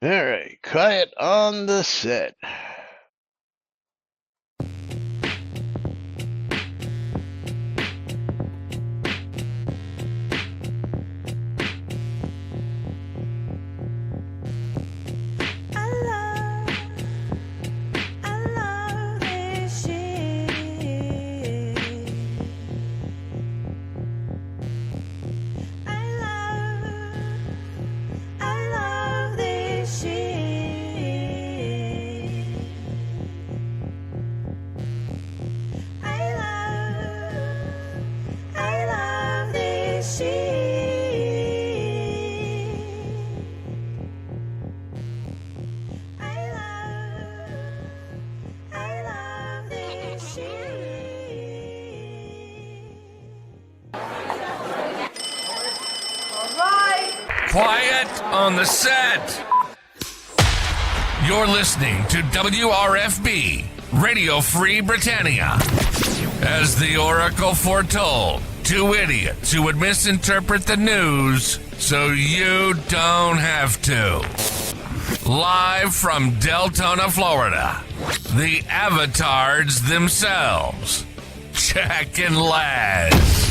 All right, quiet on the set. Quiet on the set. You're listening to WRFB, Radio Free Britannia. As the Oracle foretold, two idiots who would misinterpret the news so you don't have to. Live from Deltona, Florida, the avatars themselves, Jack and Laz.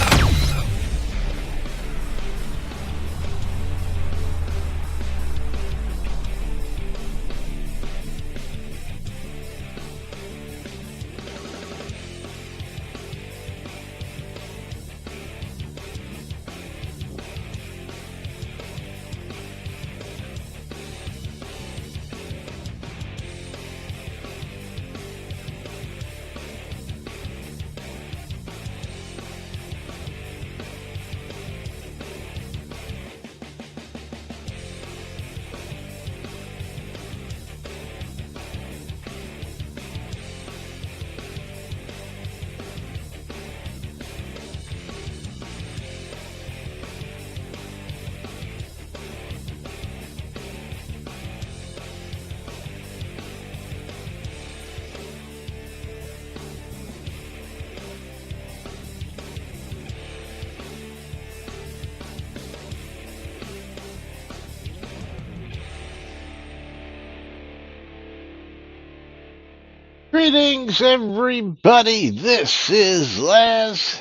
Greetings, everybody. This is Laz.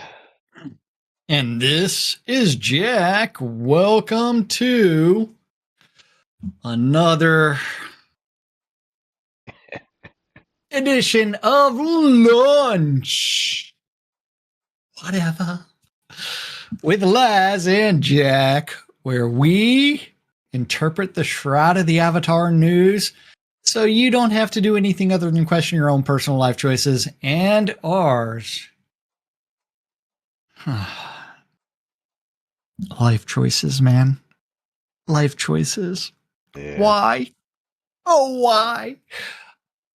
And this is Jack. Welcome to another edition of Lunch. Whatever. With Laz and Jack, where we interpret the Shroud of the Avatar news so you don't have to do anything other than question your own personal life choices and ours. Life choices, man. Life choices. Yeah. Why? Oh, why?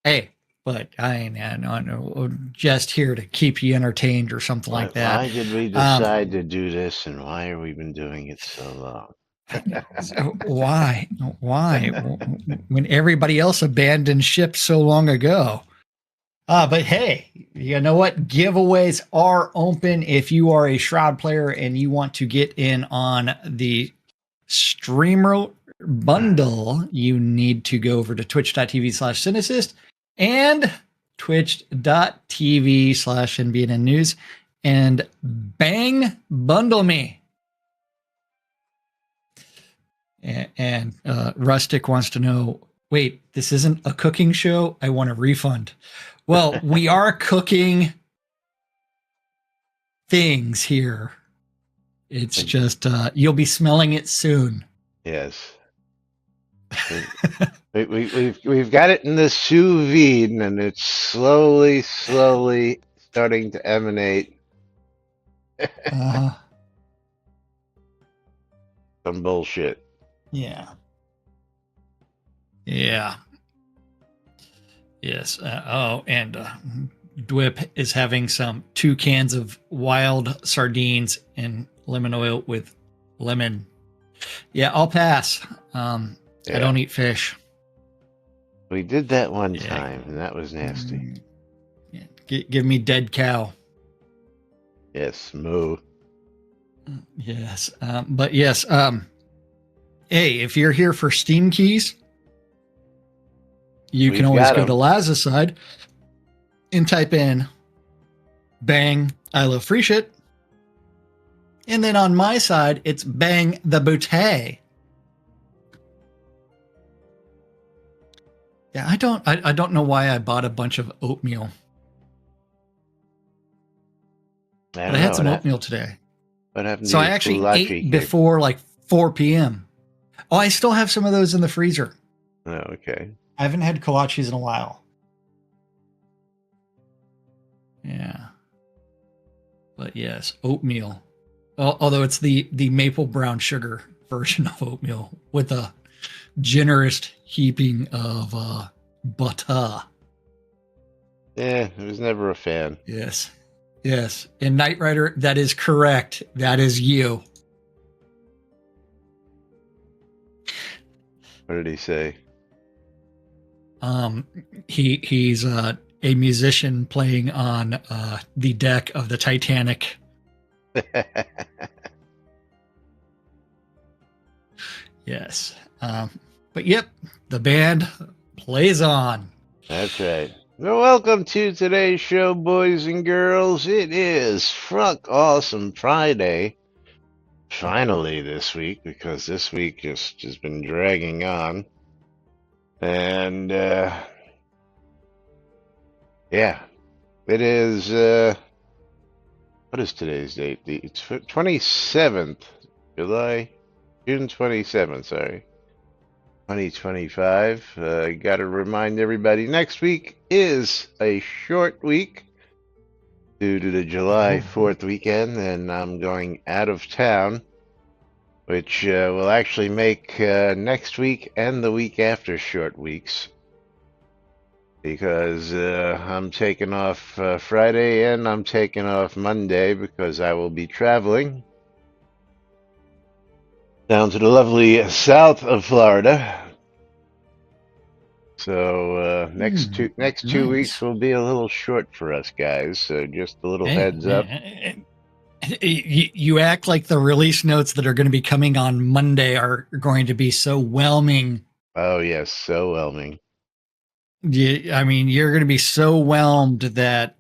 Hey, but I ain't no, just here to keep you entertained or something like that. Why did we decide to do this, and why have we been doing it so long? So why? When everybody else abandoned ship so long ago. But hey, you know what? Giveaways are open. If you are a Shroud player and you want to get in on the streamer bundle, you need to go over to twitch.tv/Cynicist and twitch.tv/NBNN News and bang bundle me. And Rustic wants to know, wait, this isn't a cooking show? I want a refund. Well, we are cooking things here. It's just, you'll be smelling it soon. Yes. We've got it in the sous vide, and it's slowly starting to emanate some bullshit. Yeah. Yes. And Dwip is having 2 cans of wild sardines and lemon oil with lemon. Yeah, I'll pass. I don't eat fish. We did that one time, and that was nasty. Yeah. Give me dead cow. Yes, moo. Yes. But yes. Hey, if you're here for Steam keys, You We've can always got go 'em. to Laz's side and type in bang, I love free shit. And then on my side, it's bang the bouteille. Yeah, I don't know why I bought a bunch of oatmeal. I But don't I had know some oatmeal today. what happened So to I your actually kolache ate cake. before like 4 p.m. Oh, I still have some of those in the freezer. Oh, okay. I haven't had kolaches in a while. Yeah. But yes, oatmeal. Although it's the maple brown sugar version of oatmeal with a generous heaping of butter. Yeah, I was never a fan. Yes. Yes. And Knight Rider, that is correct. That is you. What did he say? He's a musician playing on the deck of the Titanic. Yes. But yep, the band plays on. That's right. Well, welcome to today's show, boys and girls. It is Fruck Awesome Friday. Finally this week, because this week just has been dragging on. And, yeah, it is, what is today's date? It's 27th, July, June 27th, sorry. 2025. Got to remind everybody next week is a short week due to the July 4th weekend, and I'm going out of town, which will actually make next week and the week after short weeks because I'm taking off Friday and I'm taking off Monday because I will be traveling down to the lovely south of Florida. So next two nice. weeks will be a little short for us guys. So just a little heads up. You act like the release notes that are going to be coming on Monday are going to be so whelming. Oh yes, so whelming. I mean, you're going to be so whelmed that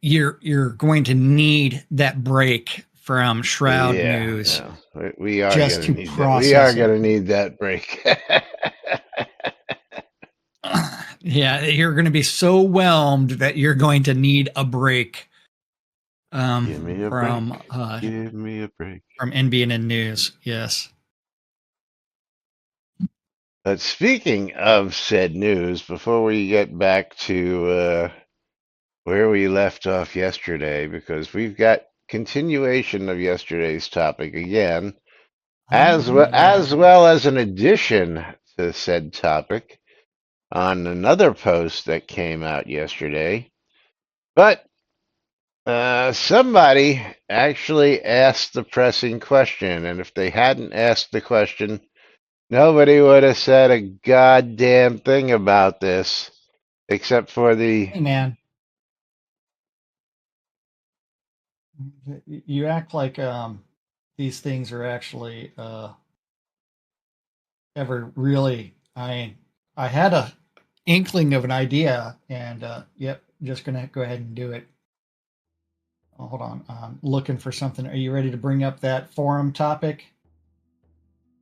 you're going to need that break from Shroud News. No, we are just going to to need that. process We are it. going to need that break. Yeah, you're going to be so whelmed that you're going to need a break. Give me a from break. Give me a break. From NBNN News. Yes. But speaking of said news, before we get back to where we left off yesterday, because we've got continuation of yesterday's topic again, as well as an addition to said topic on another post that came out yesterday. But somebody actually asked the pressing question, and if they hadn't asked the question, nobody would have said a goddamn thing about this, except for the... Hey, man. You act like these things are actually ever really. I had a inkling of an idea, and yep, just gonna go ahead and do it. Oh, hold on, I'm looking for something. Are you ready to bring up that forum topic?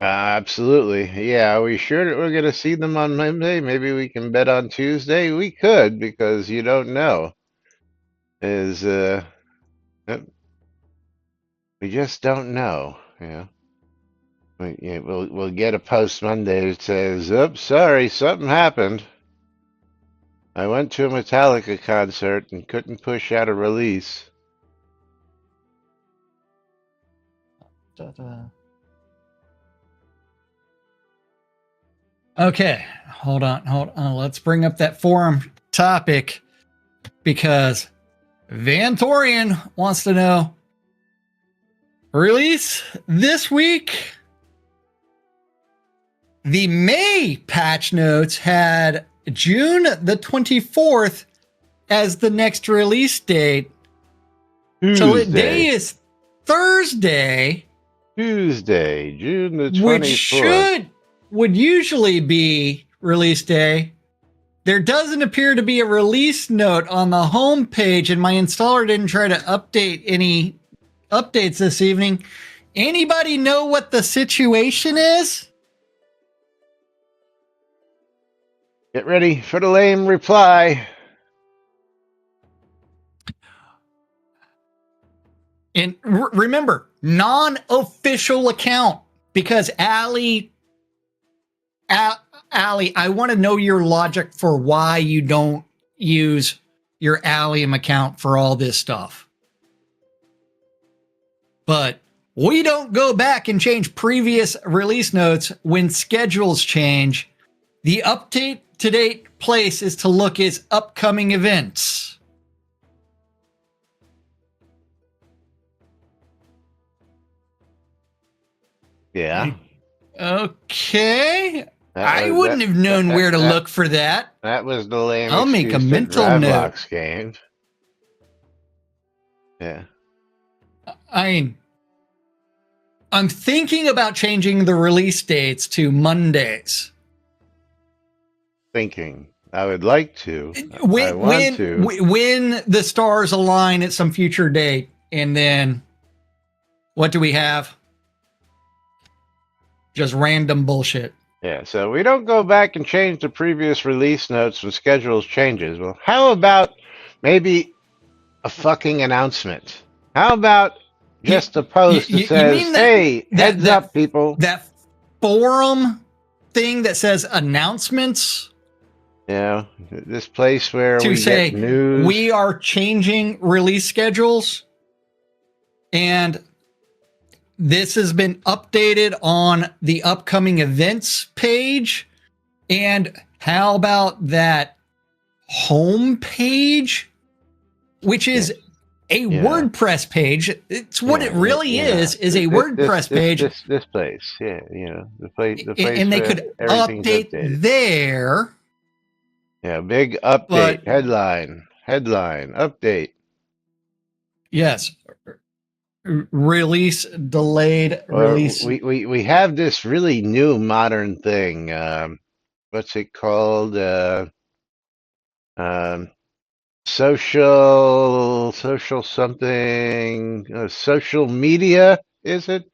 Absolutely. Yeah, are we sure that we're going to see them on Monday? Maybe we can bet on Tuesday? We could, because you don't know. We just don't know. Yeah. We'll get a post Monday that says, "Oops, sorry, something happened. I went to a Metallica concert and couldn't push out a release." Okay, hold on. Let's bring up that forum topic because Van Torian wants to know release this week. The May patch notes had June the 24th as the next release date. So today is Thursday. Tuesday, June the 24th. Which would usually be release day. There doesn't appear to be a release note on the home page, and my installer didn't try to update any updates this evening. Anybody know what the situation is? Get ready for the lame reply. And remember, non-official account, because Allie, I want to know your logic for why you don't use your Allium account for all this stuff. But we don't go back and change previous release notes when schedules change. The update to date place is to look as upcoming events. Yeah. Okay. I wouldn't have known where to look for that. That was the lame. I'll make a mental note. Game. Yeah. I mean, I'm thinking about changing the release dates to Mondays. I would like to. I want to. When the stars align at some future date, and then what do we have? Just random bullshit. Yeah, so we don't go back and change the previous release notes when schedules changes. Well, how about maybe a fucking announcement? How about just a post that says, hey, heads up, people. That forum thing that says announcements? Yeah, this place where we say, get news. We are changing release schedules, and this has been updated on the upcoming events page. And how about that home page, which is a WordPress page? It's what it really is a WordPress page. This place, the place. And they could update there. Yeah, big update, headline, update. Yes. Release delayed. Release. We have this really new modern thing. What's it called? Social something. Social media, is it?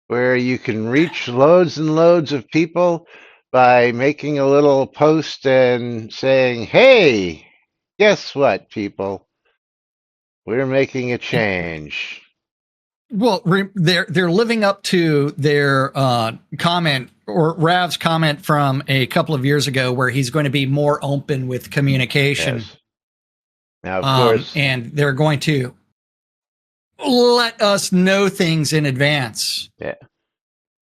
Where you can reach loads and loads of people by making a little post and saying, "Hey, guess what, people? We're making a change." Well, they're living up to their comment, or Rav's comment from a couple of years ago, where he's going to be more open with communication. Yes. Now, of course, and they're going to let us know things in advance. Yeah.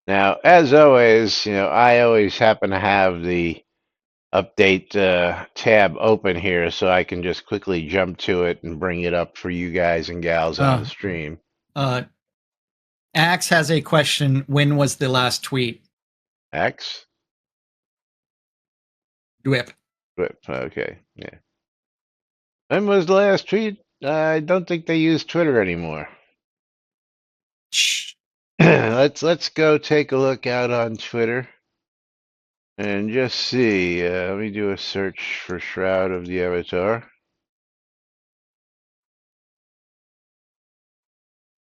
Now, as always, I always happen to have the update tab open here, so I can just quickly jump to it and bring it up for you guys and gals on the stream. Axe has a question. When was the last tweet? Axe? Dwip. Okay. Yeah. When was the last tweet? I don't think they use Twitter anymore. Let's go take a look out on Twitter and just see. Let me do a search for Shroud of the Avatar.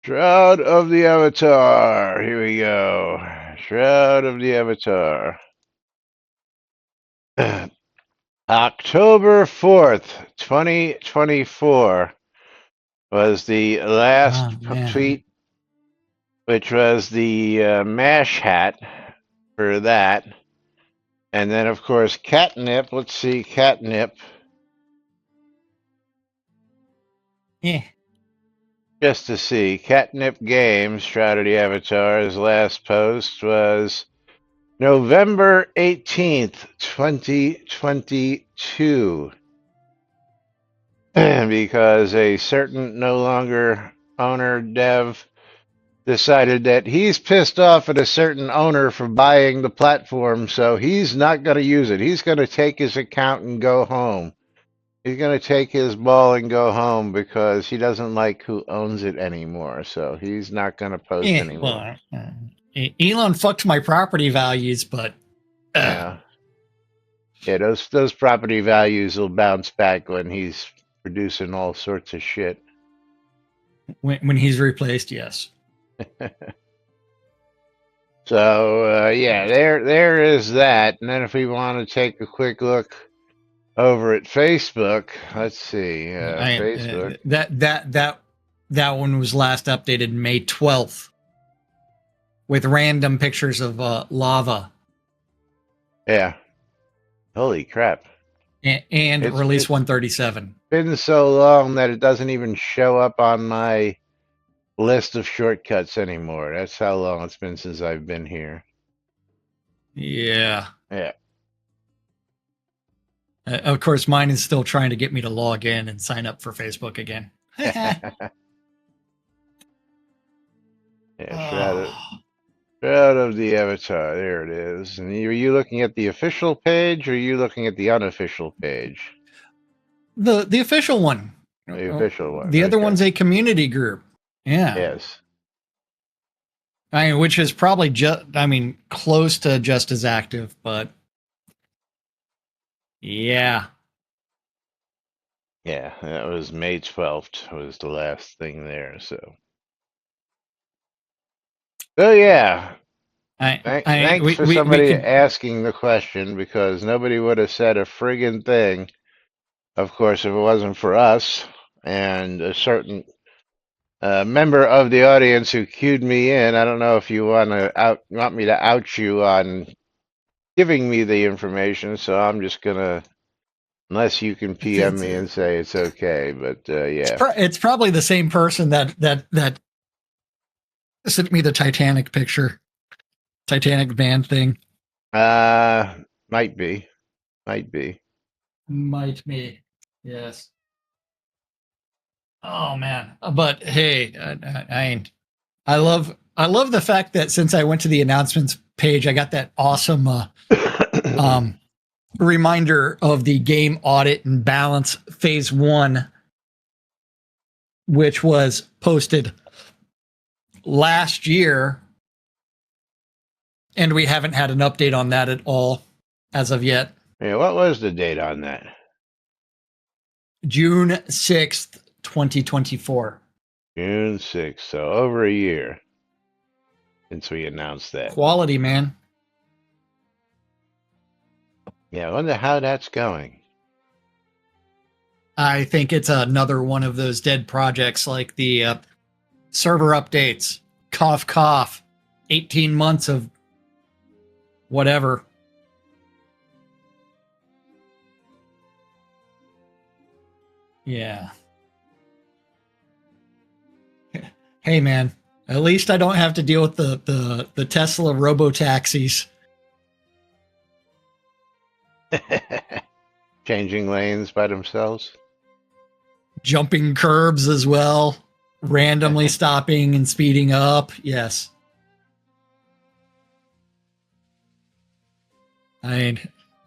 Shroud of the Avatar. Here we go. Shroud of the Avatar. October 4th, 2024 was the last tweet, which was the MASH hat for that. And then, of course, Catnip. Let's see, Catnip. Yeah. Just to see, Catnip Games, Shroud of the Avatar's last post was November 18th, 2022. Because a certain no longer owner dev decided that he's pissed off at a certain owner for buying the platform, so he's not going to use it. He's going to take his account and go home. He's going to take his ball and go home because he doesn't like who owns it anymore. So he's not going to post anymore. Well, Elon fucked my property values, but yeah. Yeah, those property values will bounce back when he's producing all sorts of shit. When he's replaced, yes. So yeah, there is that. And then if we want to take a quick look over at Facebook, let's see, Facebook. That one was last updated May 12th with random pictures of lava Yeah, holy crap! and release It's 137. been so long that it doesn't even show up on my list of shortcuts anymore. That's how long it's been since I've been here. Yeah. Yeah. Of course, mine is still trying to get me to log in and sign up for Facebook again. Yeah, Shroud of the Avatar. There it is. And are you looking at the official page or are you looking at the unofficial page? The official one. The official one. The other Okay. one's a community group. Yeah. Yes. I mean, which is probably close to just as active, but yeah. Yeah, that was May 12th was the last thing there. So yeah. Thanks for somebody we could, asking the question because nobody would have said a friggin' thing, of course, if it wasn't for us and a certain member of the audience who cued me in. I don't know if you want me to out you on giving me the information, so I'm just gonna, unless you can PM me and say it's okay. But yeah, it's probably the same person that sent me the Titanic picture, Titanic band thing. Might be, might be. Yes. Oh man, but hey, I love the fact that since I went to the announcements page, I got that awesome reminder of the game audit and balance phase 1, which was posted last year, and we haven't had an update on that at all as of yet. Yeah, what was the date on that? June 6th, 2024. June 6th, so over a year since we announced that. Quality, man. Yeah, I wonder how that's going. I think it's another one of those dead projects like the server updates, cough, cough, 18 months of whatever. Yeah. Hey, man, at least I don't have to deal with the Tesla robo-taxis. Changing lanes by themselves. Jumping curbs as well, randomly stopping and speeding up. Yes. I mean,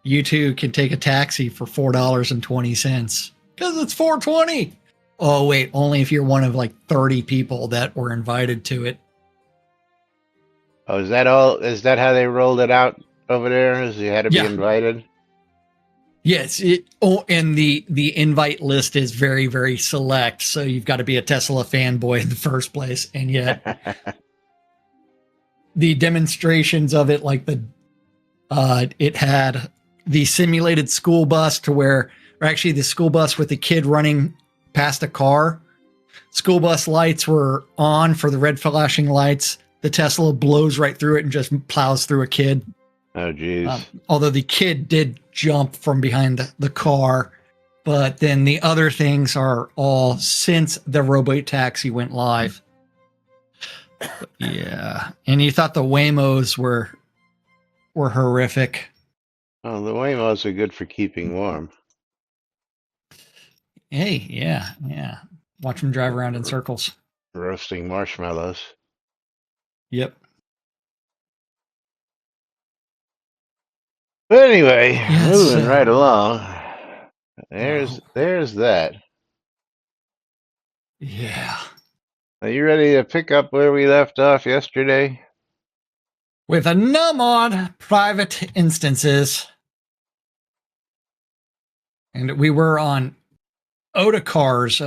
you two can take a taxi for $4.20 because it's $4.20. Oh, wait, only if you're one of like 30 people that were invited to it. Oh, is that all? Is that how they rolled it out over there? Is you had to be invited? Yes. And the invite list is very, very select. So you've got to be a Tesla fanboy in the first place. And yet the demonstrations of it, like it had the simulated school bus or actually the school bus with the kid running past a car. School bus lights were on for the red flashing lights. The Tesla blows right through it and just plows through a kid. Oh, geez. Although the kid did jump from behind the car. But then the other things are all since the robot taxi went live. Yeah. And you thought the Waymos were horrific. Oh, the Waymos are good for keeping warm. Hey, yeah. Watch them drive around in circles. Roasting marshmallows. Yep. But anyway, moving right along. There's that. Yeah. Are you ready to pick up where we left off yesterday? With a num on private instances. And we were on Otakar's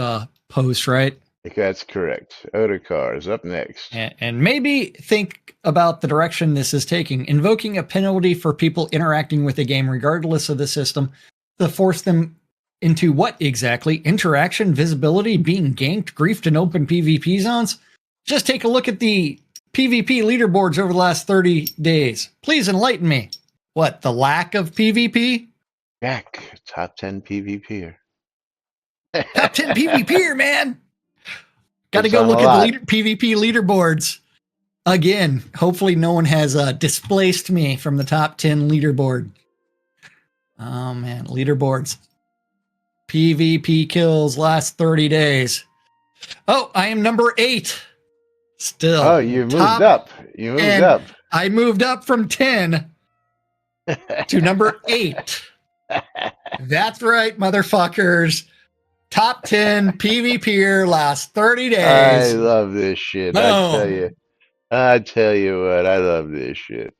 post, right? That's correct. Otakar is up next. And maybe think about the direction this is taking. Invoking a penalty for people interacting with a game, regardless of the system, to force them into what exactly? Interaction, visibility, being ganked, griefed in open PvP zones? Just take a look at the PvP leaderboards over the last 30 days. Please enlighten me. What, the lack of PvP? Jack, top 10 PvPer. Top 10 PvPer, man. Got to It's go on a look at lot. the PvP leaderboards. Again, hopefully no one has displaced me from the top 10 leaderboard. Oh, man. Leaderboards. PvP kills last 30 days. Oh, I am number 8. Still. Oh, you moved top up. You moved 10. up. I moved up from 10 to number 8. That's right, motherfuckers. Top 10 PvPer last 30 days. I love this shit. Boom. I tell you what, I love this shit.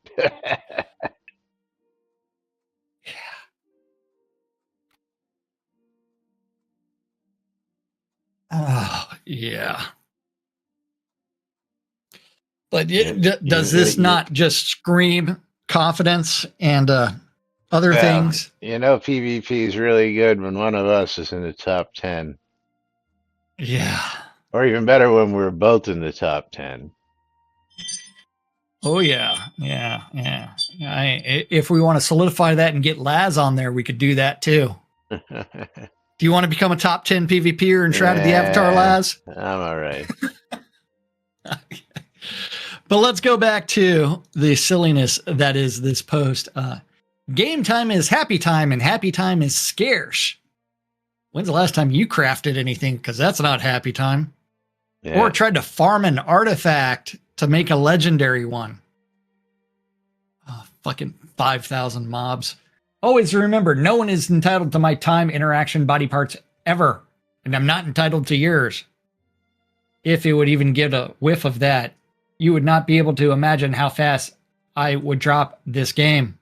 Oh, yeah. But does this not just scream confidence and other things? You know, PvP is really good when one of us is in the top 10. Yeah. Or even better when we're both in the top 10. Oh, yeah. Yeah. Yeah. If we want to solidify that and get Laz on there, we could do that too. Do you want to become a top 10 PvPer and Shroud of the Avatar, Laz? I'm all right. But let's go back to the silliness that is this post. Game time is happy time, and happy time is scarce. When's the last time you crafted anything? Because that's not happy time. Yeah. Or tried to farm an artifact to make a legendary one. Oh, fucking 5,000 mobs. Always remember, no one is entitled to my time, interaction, body parts ever. And I'm not entitled to yours. If it would even get a whiff of that, you would not be able to imagine how fast I would drop this game.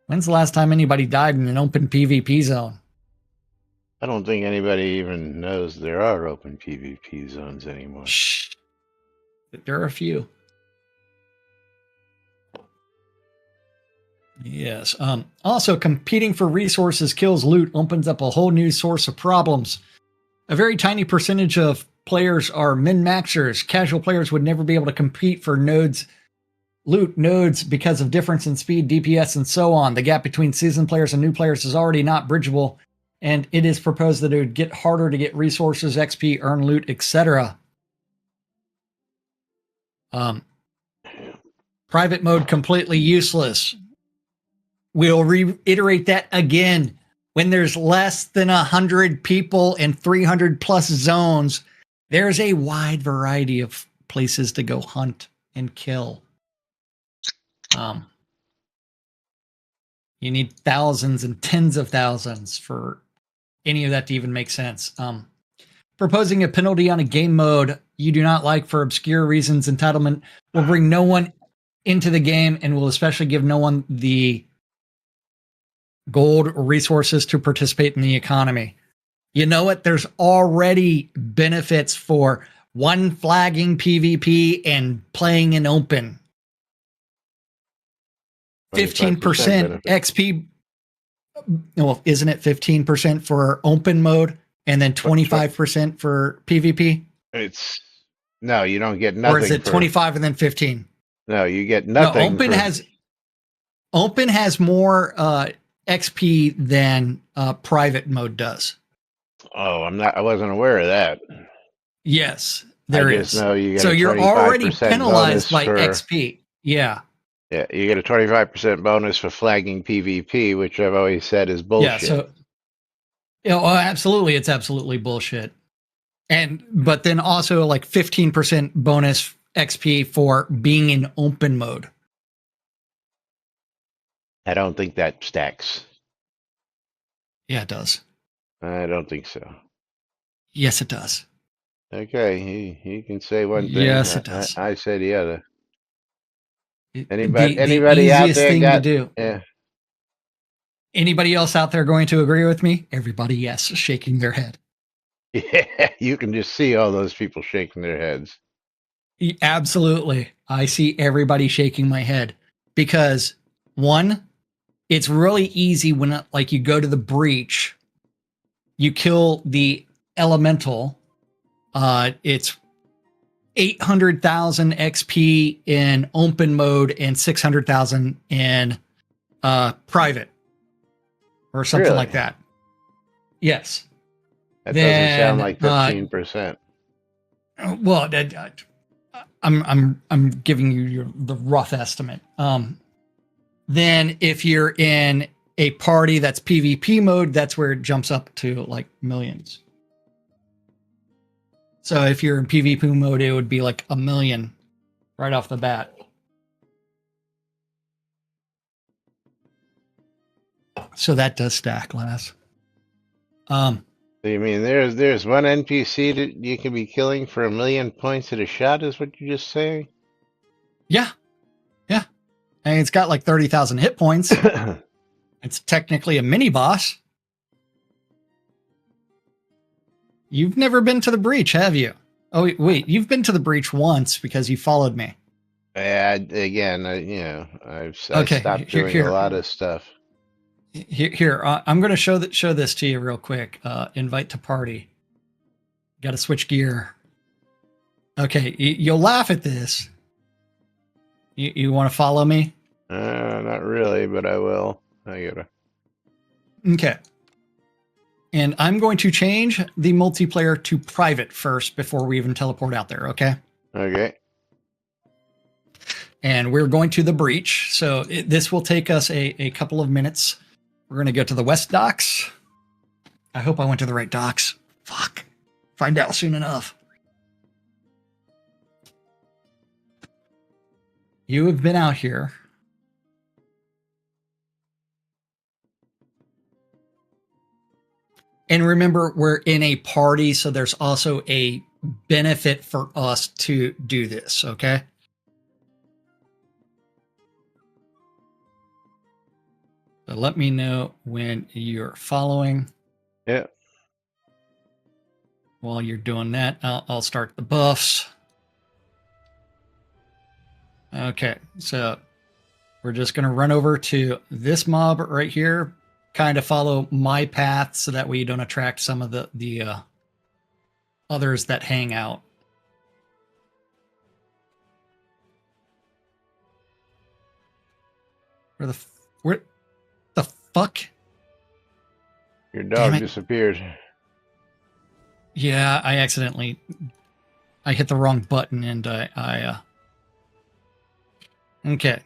When's the last time anybody died in an open PvP zone? I don't think anybody even knows there are open PvP zones anymore. Shh. There are a few. Yes. Also, competing for resources, kills, loot opens up a whole new source of problems. A very tiny percentage of players are min-maxers. Casual players would never be able to compete for loot nodes because of difference in speed, DPS, and so on. The gap between seasoned players and new players is already not bridgeable, and it is proposed that it would get harder to get resources, XP, earn loot, etc. Private mode completely useless. We'll reiterate that again. When there's less than 100 people and 300 plus zones, there's a wide variety of places to go hunt and kill. You need thousands and tens of thousands for any of that to even make sense. Proposing a penalty on a game mode you do not like for obscure reasons, entitlement, will bring no one into the game and will especially give no one the gold or resources to participate in the economy. You know what? There's already benefits for one flagging PvP and playing in open. 15% XP. Well, isn't it 15% for open mode and then 25% for PvP? It's no, you don't get nothing. Or is it 25 and then 15? No, you get nothing. No, open has more XP than private mode does. Oh, I wasn't aware of that. Yes, there is. Know you get so you're already penalized by XP. Yeah. Yeah, you get a 25% bonus for flagging PvP, which I've always said is bullshit. Yeah, so absolutely, it's absolutely bullshit. But then also like 15% bonus XP for being in open mode. I don't think that stacks. Yeah, it does. I don't think so. Yes, it does. Okay, he can say one thing. Yes, it does. I say the other. The Anybody out there thing got? to do. Yeah. Anybody else out there going to agree with me? Everybody, yes, shaking their head. Yeah, you can just see all those people shaking their heads. Absolutely. I see everybody shaking my head because one, it's really easy when like you go to the breach, you kill the elemental. It's 800,000 XP in open mode and 600,000 in private or something like Really? that. Yes. That doesn't sound Then like 15%. well, I'm giving you the rough estimate. Then if you're in a party that's PvP mode, that's where it jumps up to like millions. So if you're in PvP mode, it would be like 1 million right off the bat. So that does stack, Lass. So you mean there's one NPC that you can be killing for 1 million points at a shot, is what you're just saying? Yeah, yeah. And it's got like 30,000 hit points. It's technically a mini boss. You've never been to the breach, have you? Oh, wait, you've been to the breach once because you followed me. Again, I Okay, stopped doing a lot of stuff. Here, I'm going to show this to you real quick. Invite to party. Got to switch gear. Okay, you'll laugh at this. You want to follow me? Not really, but I will. I gotta. Okay. And I'm going to change the multiplayer to private first before we even teleport out there, okay? Okay. And we're going to the breach. So this will take us a couple of minutes. We're going to go to the West Docks. I hope I went to the right docks. Fuck. Find out soon enough. You have been out here. And remember, we're in a party, so there's also a benefit for us to do this, okay? So let me know when you're following. Yeah. While you're doing that, I'll start the buffs. Okay, so we're just going to run over to this mob right here, kind of follow my path so that way you don't attract some of the others that hang out. Where the fuck? Your Damn dog it. disappeared. Yeah, I hit the wrong button and okay.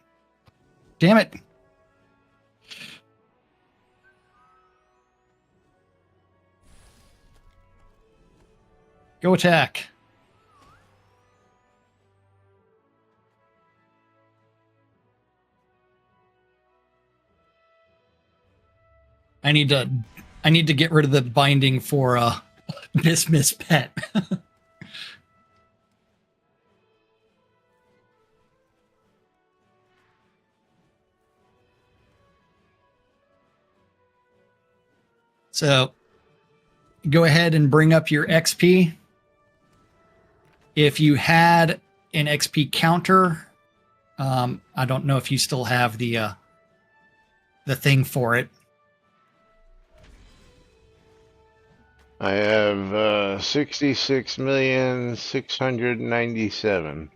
Damn it. Go attack. I need to get rid of the binding for Miss Pet. So go ahead and bring up your XP. If you had an XP counter, I don't know if you still have the thing for it. I have 66,697,000.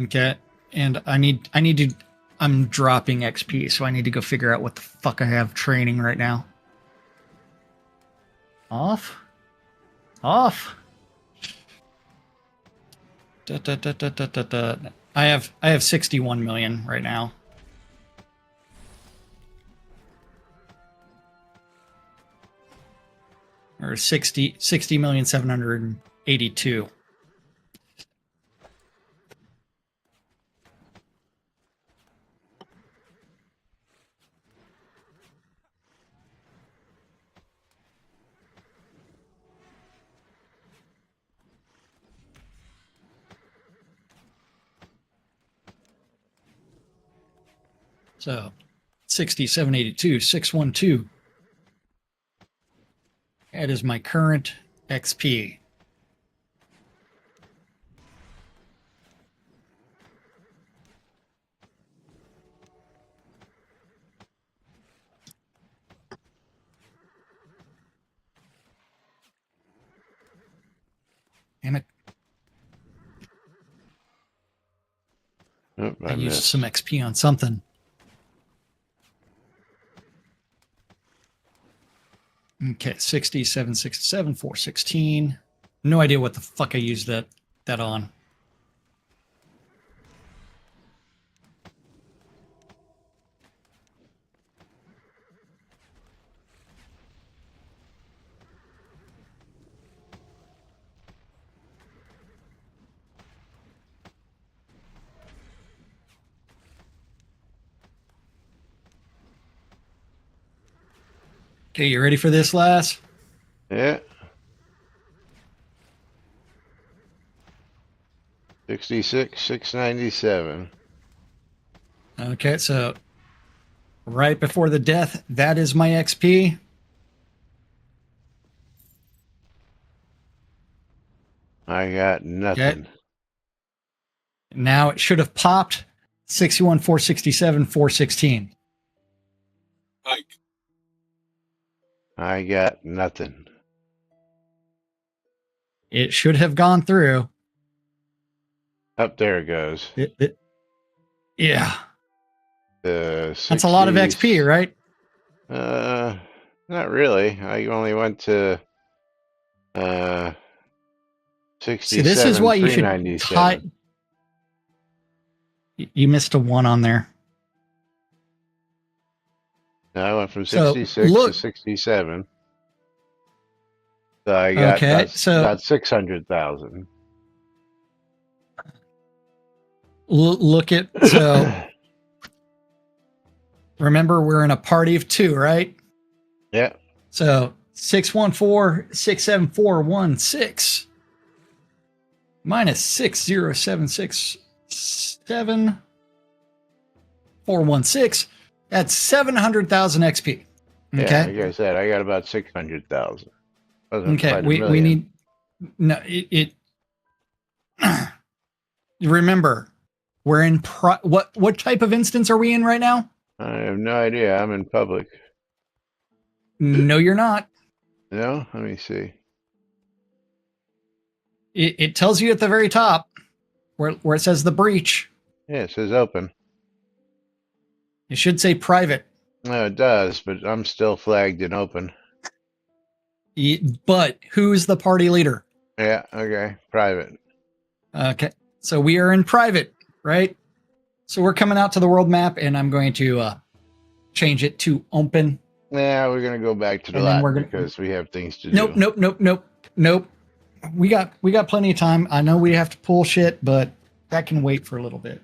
Okay, and I need to. I'm dropping XP, so I need to go figure out what the fuck I have training right now. Off. Da, da, da, da, da, da, da. I have 61 million right now. Or 60,782,000. So 60, 782, 612. That is my current XP. Damn it. Oh, I I used missed. some XP on something. Okay, 60, 767, 416. No idea what the fuck I used that on. Okay, you ready for this, Lass? Yeah. 66, 697. Okay, so right before the death, that is my XP. I got Okay. nothing. Now it should have popped 61, 467, 416. I got nothing. It should have gone through. Up there it goes. Yeah. The 60s. That's a lot of XP, right? Not really. I only went to 67, See, this is why you should 397. You missed a 1 on there. No, I went from So 66 look, to 67. So I got okay, so about 600,000. look at, so remember we're in a party of 2, right? Yeah. So 614 67416 minus 60767 416. That's 700,000 XP. Okay. Yeah, like I said, I got about 600,000. Okay. We need, no, remember, we're in, what type of instance are we in right now? I have no idea. I'm in public. No, you're not. No? Let me see. It tells you at the very top where it says the breach. Yeah, it says open. It should say private. No, it does, but I'm still flagged in open. But who's the party leader? Yeah, okay. Private. Okay. So we are in private, right? So we're coming out to the world map, and I'm going to change it to open. Yeah, we're gonna go back to the And then lot we're gonna- because we have things to Nope, do. nope. We got plenty of time. I know we have to pull shit, but that can wait for a little bit.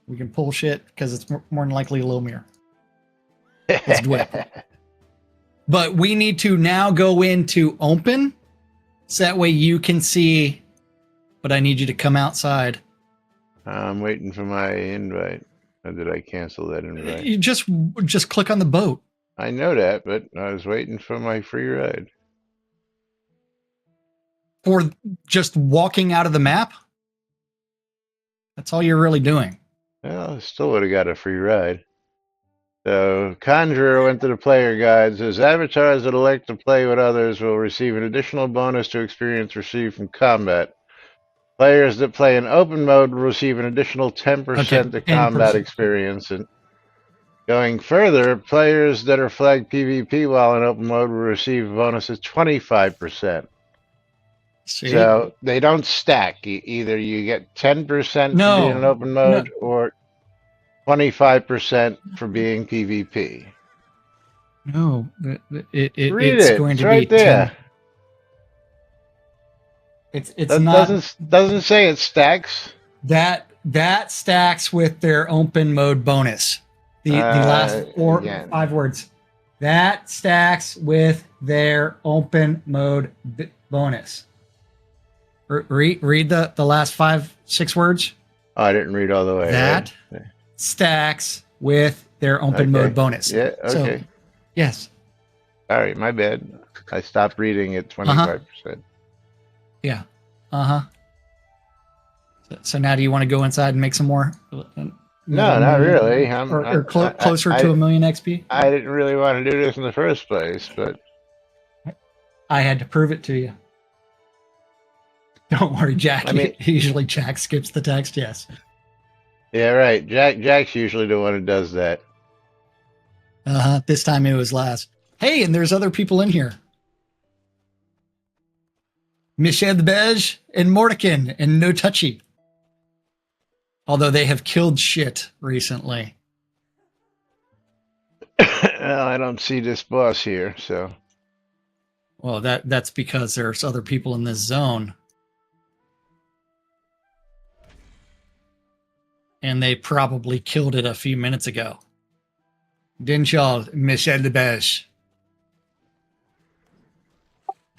We can pull shit because it's more than likely a Lomir. It's Dwep. But we need to now go into open, so that way you can see. But I need you to come outside. I'm waiting for my invite. Or did I cancel that invite? You just click on the boat. I know that, but I was waiting for my free ride. Or just walking out of the map. That's all you're really doing. Well, I still would have got a free ride. So, Conjurer went to the player guide, says avatars that elect to play with others will receive an additional bonus to experience received from combat. Players that play in open mode will receive an additional 10% to combat 10%. experience. And going further, players that are flagged PvP while in open mode will receive a bonus of 25%. See? So they don't stack. Either you get 10% for No, being in open mode or 25% for being PvP. No, Read it's it. going It's to right be there. 10. It's That not doesn't say it stacks. that stacks with their open mode bonus. The last Again. 5 words. That stacks with their open mode bonus. Read the last 5-6 words. Oh, I didn't read all the way. That Right? stacks with their open Okay. mode bonus. Yeah. So, Okay. yes. All right. My bad. I stopped reading at Uh huh. 25%. Yeah. Uh huh. So now, do you want to go inside and make some more? Another No, not really. million, or closer to I, a million XP? I didn't really want to do this in the first place, but I had to prove it to you. Don't worry, Jack. I mean, Usually Jack skips the text. Yes. yeah, right. Jack's usually the one who does that. This time it was last. Hey, and there's other people in here. Michel the Beige and Mortican and No Touchy. Although they have killed shit recently. Well, I don't see this boss here, so. Well, that's because there's other people in this zone. And they probably killed it a few minutes ago. Didn't y'all, Michel the Beige?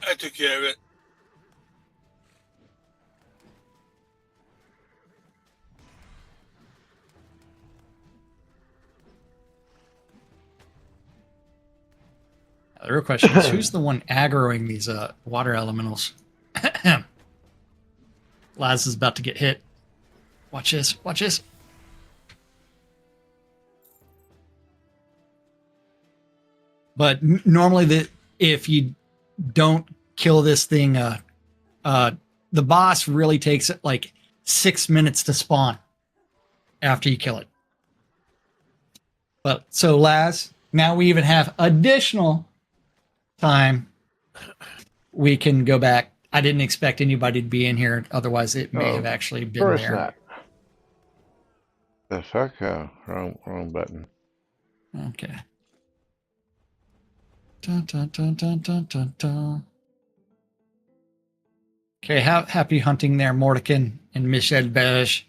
I took care of it. The real question is, who's the one aggroing these water elementals? Laz is about to get hit. Watch this. Watch this. But normally, if you don't kill this thing, the boss really takes like 6 minutes to spawn after you kill it. But so, Laz, now we even have additional time. We can go back. I didn't expect anybody to be in here. Otherwise, it may have actually been Of course there. not. The fuck? Oh, wrong button. Okay. Dun, dun, dun, dun, dun, dun, dun. Okay, happy hunting there, Mortican and Michel Beige.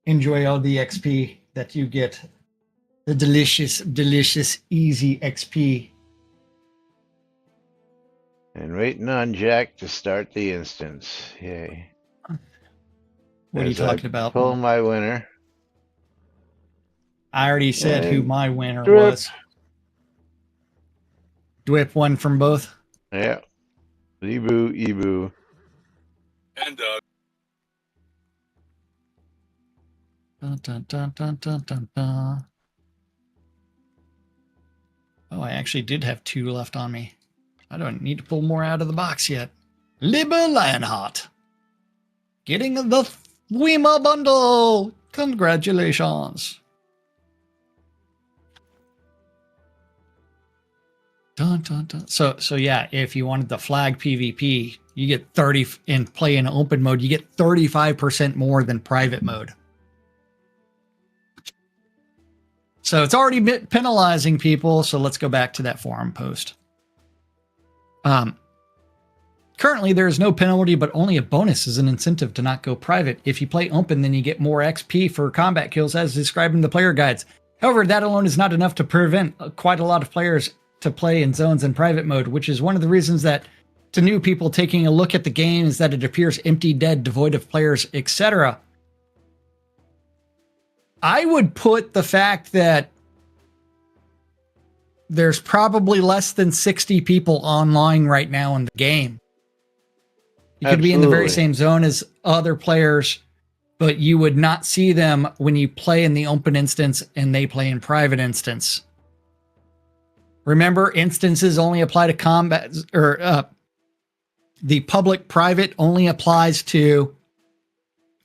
Enjoy all the XP that you get. The delicious, delicious, easy XP. And waiting on Jack to start the instance. Yay. What are you talking about? Pull my winner. I already said who my winner Dwip. was. Dwip won from both. Yeah. Ebu. And Dun, dun, dun, dun, dun, dun, dun. Oh, I actually did have 2 left on me. I don't need to pull more out of the box yet. Lieber Lionheart. Getting the Weema bundle. Congratulations. Dun, dun, dun. So yeah, if you wanted the flag PvP, you get 30 and play in open mode, you get 35% more than private mode. So it's already penalizing people. So let's go back to that forum post. Currently, there is no penalty, but only a bonus as an incentive to not go private. If you play open, then you get more XP for combat kills as described in the player guides. However, that alone is not enough to prevent quite a lot of players to play in zones in private mode, which is one of the reasons that to new people taking a look at the game is that it appears empty, dead, devoid of players, etc. I would put the fact that there's probably less than 60 people online right now in the game. You could be in the very same zone as other players, but you would not see them when you play in the open instance and they play in private instance. Remember, instances only apply to combat, or the public private only applies to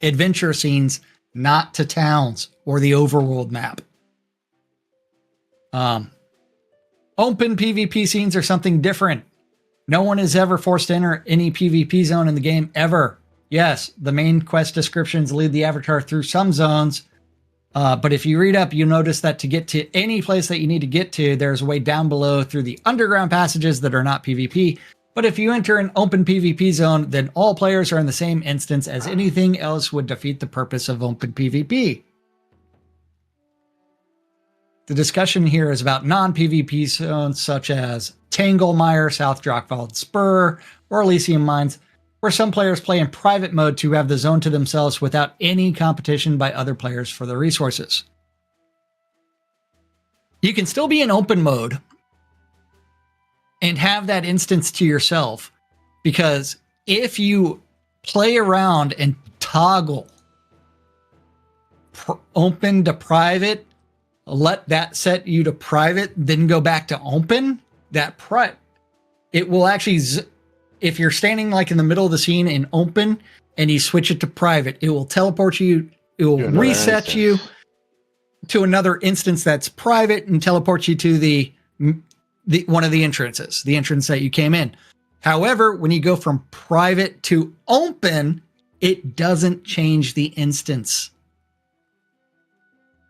adventure scenes, not to towns or the overworld map. Open PvP scenes are something different. No one is ever forced to enter any PvP zone in the game ever. Yes, the main quest descriptions lead the avatar through some zones, but if you read up, you notice that to get to any place that you need to get to, there's a way down below through the underground passages that are not PvP. But if you enter an open PvP zone, then all players are in the same instance, as anything else would defeat the purpose of open PvP. The discussion here is about non-PvP zones such as Tanglemire, South Drakvald Spur, or Elysium Mines. where some players play in private mode to have the zone to themselves without any competition by other players for the resources. You can still be in open mode and have that instance to yourself, because if you play around and toggle open to private, let that set you to private, then go back to open, it will actually, if you're standing like in the middle of the scene in open and you switch it to private, it will teleport you, it will reset you to another instance that's private and teleport you to the one of the entrances, the entrance that you came in. However, when you go from private to open, it doesn't change the instance.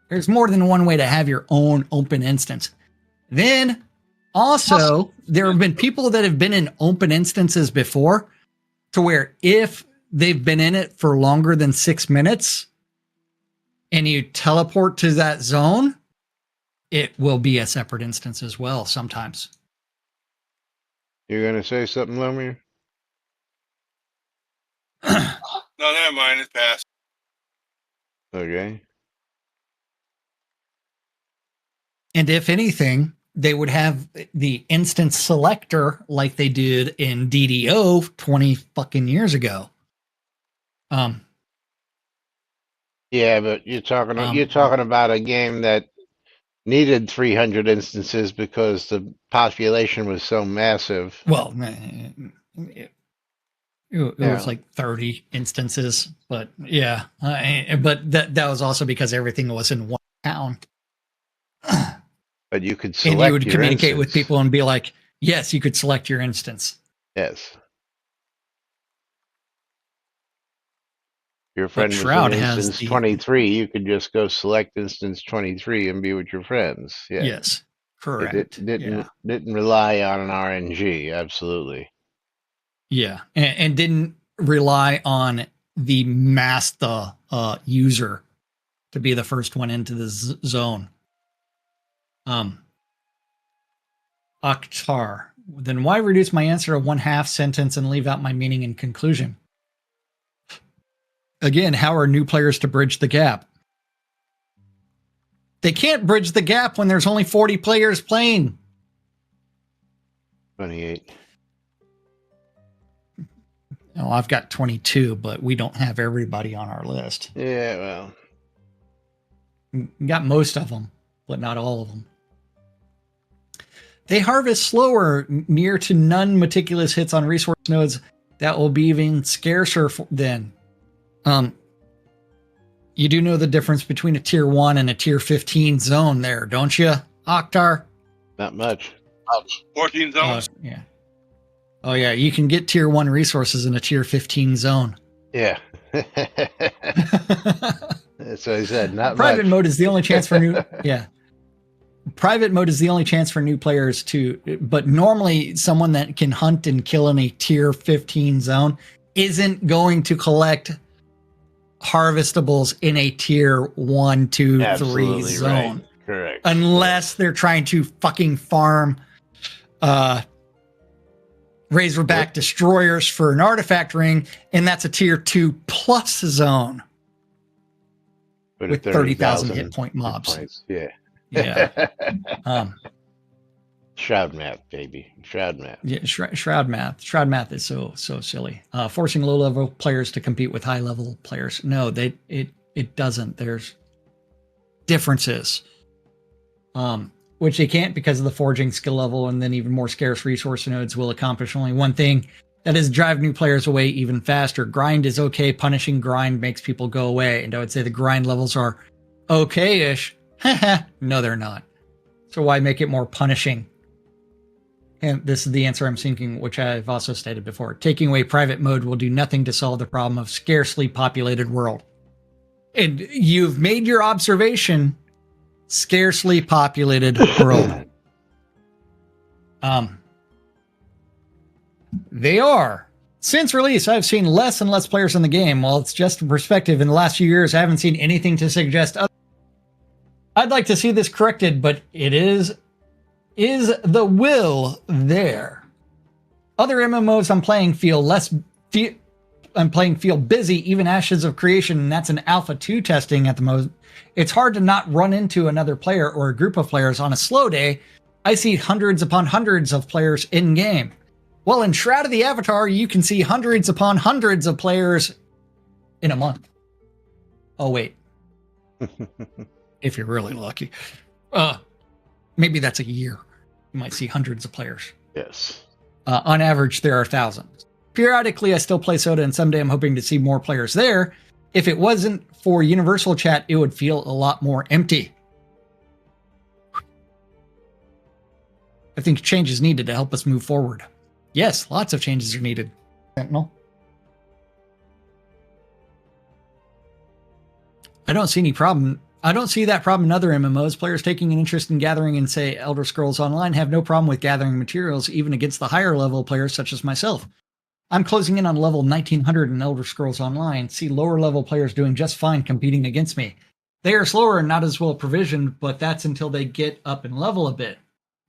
There's more than one way to have your own open instance. Then also, there have been people that have been in open instances before, to where if they've been in it for longer than 6 minutes and you teleport to that zone, it will be a separate instance as well sometimes. You're going to say something, Lomir? No, never mind. It's passed. Okay. And if anything, they would have the instance selector like they did in DDO 20 fucking years ago. Yeah, but you're talking about a game that needed 300 instances because the population was so massive. Well, it was like 30 instances, but yeah. But that was also because everything was in one town. But you could select and you would your communicate instance. with people and be like, yes, you could select your instance. Yes. Your friend was Shroud in has instance 23. You could just go select instance 23 and be with your friends. Yeah. Yes, correct. It didn't rely on an RNG. Absolutely. Yeah, and didn't rely on the master user to be the first one into the zone. Akhtar, then why reduce my answer to 1/2 sentence and leave out my meaning and conclusion? Again, how are new players to bridge the gap? They can't bridge the gap when there's only 40 players playing. 28. Oh, I've got 22, but we don't have everybody on our list. Yeah, well. We got most of them, but not all of them. They harvest slower, near to none meticulous hits on resource nodes that will be even scarcer then. You do know the difference between a tier 1 and a tier 15 zone there, don't you, Akhtar? Not much. 14 zones. Yeah. Oh, yeah. You can get tier 1 resources in a tier 15 zone. Yeah. That's what I said. Not Private much. mode is the only chance for new. Yeah. Private mode is the only chance for new players to, but normally someone that can hunt and kill in a tier 15 zone isn't going to collect harvestables in a tier 1, 2, Absolutely 3 zone. Right. Correct. Unless they're trying to fucking farm Razorback destroyers for an artifact ring, and that's a tier 2 plus zone. But with 30,000 hit point mobs. Yeah. Yeah. Shroud math, baby. Shroud math. Yeah, Shroud math. Shroud math is so silly. Forcing low level players to compete with high level players. No, it doesn't. There's differences. Which they can't because of the forging skill level, and then even more scarce resource nodes will accomplish only one thing. That is drive new players away even faster. Grind is okay. Punishing grind makes people go away. And I would say the grind levels are okay-ish. No, they're not. So why make it more punishing? And this is the answer I'm seeking, which I've also stated before. Taking away private mode will do nothing to solve the problem of scarcely populated world. And you've made your observation, scarcely populated world. They are. Since release, I've seen less and less players in the game. While it's just a perspective, in the last few years, I haven't seen anything to suggest other. I'd like to see this corrected, but it is the will there. Other MMOs I'm playing feel I'm playing field busy, even Ashes of Creation, and that's an Alpha 2 testing at the most. It's hard to not run into another player or a group of players on a slow day. I see hundreds upon hundreds of players in game. Well, in Shroud of the Avatar, you can see hundreds upon hundreds of players in a month. Oh, wait. If you're really lucky. Maybe that's a year. You might see hundreds of players. Yes. On average, there are thousands. Periodically, I still play Soda, and someday I'm hoping to see more players there. If it wasn't for universal chat, it would feel a lot more empty. I think change is needed to help us move forward. Yes, lots of changes are needed. Sentinel. I don't see any problem. I don't see that problem in other MMOs. Players taking an interest in gathering in, say, Elder Scrolls Online have no problem with gathering materials, even against the higher level players such as myself. I'm closing in on level 1900 in Elder Scrolls Online. See lower level players doing just fine competing against me. They are slower and not as well provisioned, but that's until they get up in level a bit.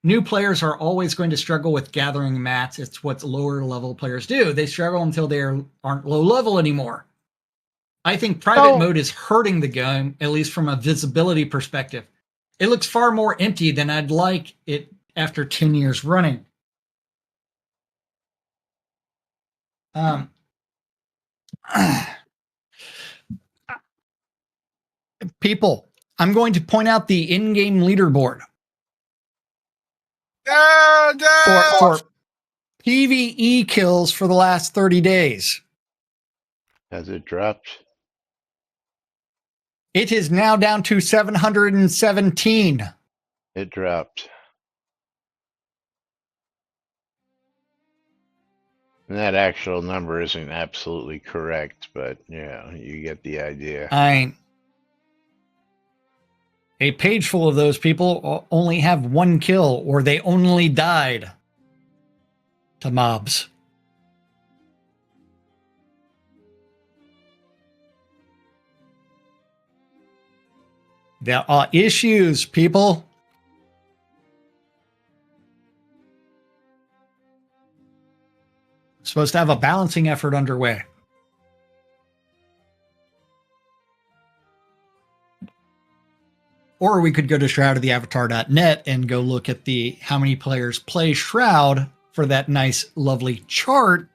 New players are always going to struggle with gathering mats. It's what lower level players do. They struggle until they aren't low level anymore. I think private mode is hurting the game, at least from a visibility perspective. It looks far more empty than I'd like it after 10 years running. People, I'm going to point out the in-game leaderboard for PvE kills for the last 30 days. Has it dropped? It is now down to 717. It dropped. And that actual number isn't absolutely correct, but yeah, you get the idea. A page full of those people only have one kill, or they only died to mobs. There are issues, people. Supposed to have a balancing effort underway. Or we could go to shroudoftheavatar.net and go look at the how many players play Shroud for that nice, lovely chart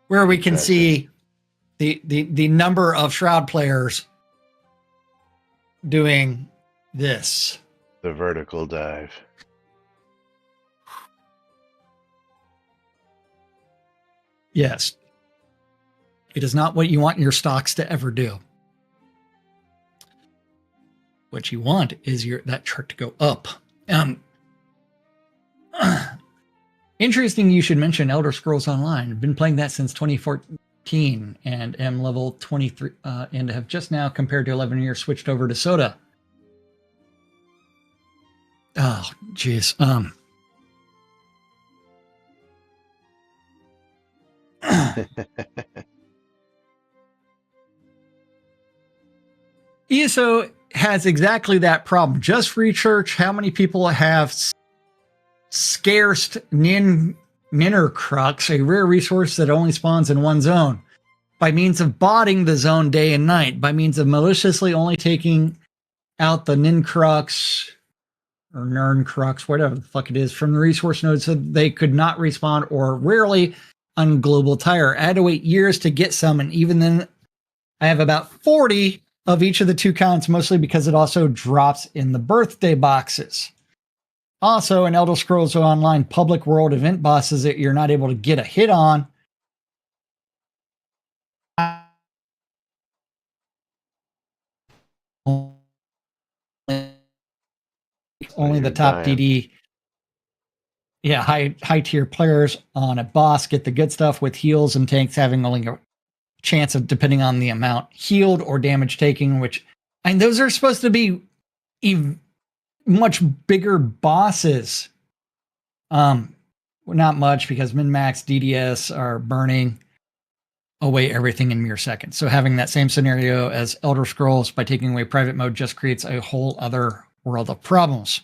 where we can see the number of Shroud players doing this. The vertical dive. Yes. It is not what you want your stocks to ever do. What you want is that chart to go up. Interesting you should mention Elder Scrolls Online. I've been playing that since 2014 and am level 23 and have just now, compared to 11 years, switched over to Soda. Oh, jeez. ESO has exactly that problem. Just research how many people have scarce Ninner Crux, a rare resource that only spawns in one zone, by means of botting the zone day and night, by means of maliciously only taking out the Nin Crux or Nern Crux, whatever the fuck it is, from the resource node so they could not respawn, or rarely on Global Tire. I had to wait years to get some, and even then I have about 40 of each of the two kinds, mostly because it also drops in the birthday boxes. Also, in Elder Scrolls Online public world event bosses that you're not able to get a hit on. Only the top DD, high tier players on a boss get the good stuff, with heals and tanks having only a chance of, depending on the amount healed or damage taking, which, and those are supposed to be much bigger bosses. Not much, because min-max DDS are burning away everything in mere seconds. So having that same scenario as Elder Scrolls by taking away private mode just creates a whole other world of problems.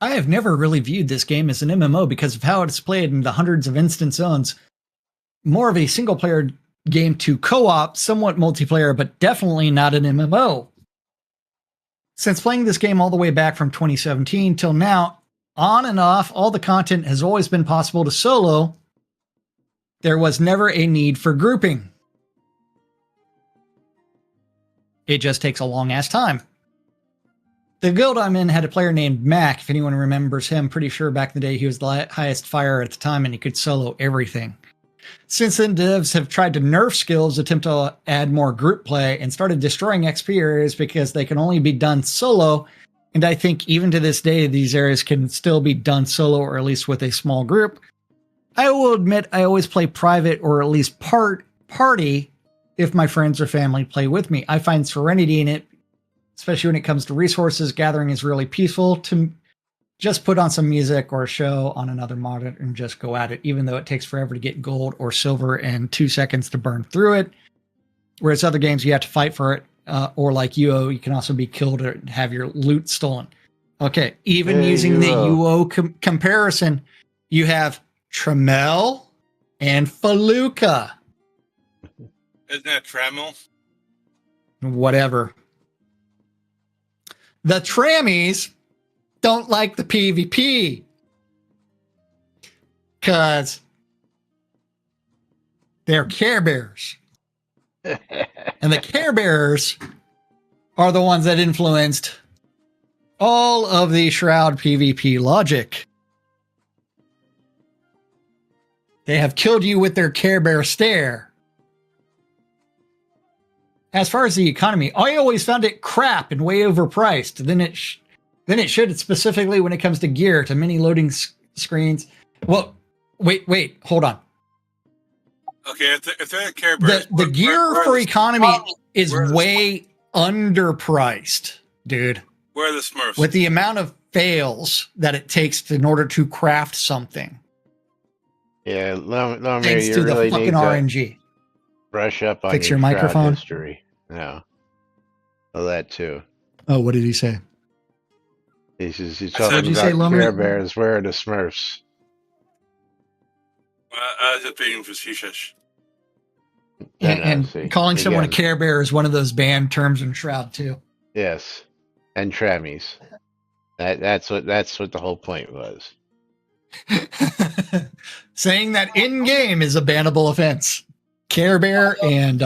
I have never really viewed this game as an MMO because of how it's played in the hundreds of instance zones. More of a single player game to co-op, somewhat multiplayer, but definitely not an MMO. Since playing this game all the way back from 2017 till now, on and off, all the content has always been possible to solo. There was never a need for grouping. It just takes a long ass time. The guild I'm in had a player named Mac. If anyone remembers him, pretty sure back in the day he was the highest fire at the time and he could solo everything. Since then, devs have tried to nerf skills, attempt to add more group play, and started destroying XP areas because they can only be done solo. And I think even to this day, these areas can still be done solo or at least with a small group. I will admit I always play private or at least party if my friends or family play with me. I find serenity in it, especially when it comes to resources. Gathering is really peaceful. To just put on some music or a show on another monitor and just go at it, even though it takes forever to get gold or silver and 2 seconds to burn through it. Whereas other games, you have to fight for it. Or like UO, you can also be killed or have your loot stolen. Okay, even using the UO comparison, you have Tramiel and Feluca. Isn't that Trammel? Whatever. The Trammies don't like the PvP because they're Care Bears. And the Care Bears are the ones that influenced all of the Shroud PvP logic. They have killed you with their Care Bear stare. As far as the economy, I always found it crap and way overpriced. Then it should, specifically when it comes to gear, to many loading screens. Well, wait, hold on. Okay, if they're Care Bears, The gear for economy is way underpriced, dude. Where are the Smurfs? With the amount of fails that it takes in order to craft something. Yeah, Lomir, Thanks you to really the need fucking to RNG. brush up on Fix your your Shroud microphone? history. No. Well, that too. Oh, what did he say? He's What'd talking you say, about Lomir? Care Bears. Where are the Smurfs? I was just being facetious. And See, calling someone a again, Care Bear is one of those banned terms in Shroud too. yes, and Trammies. That's what the whole point was. Saying that in game is a bannable offense. Care Bear and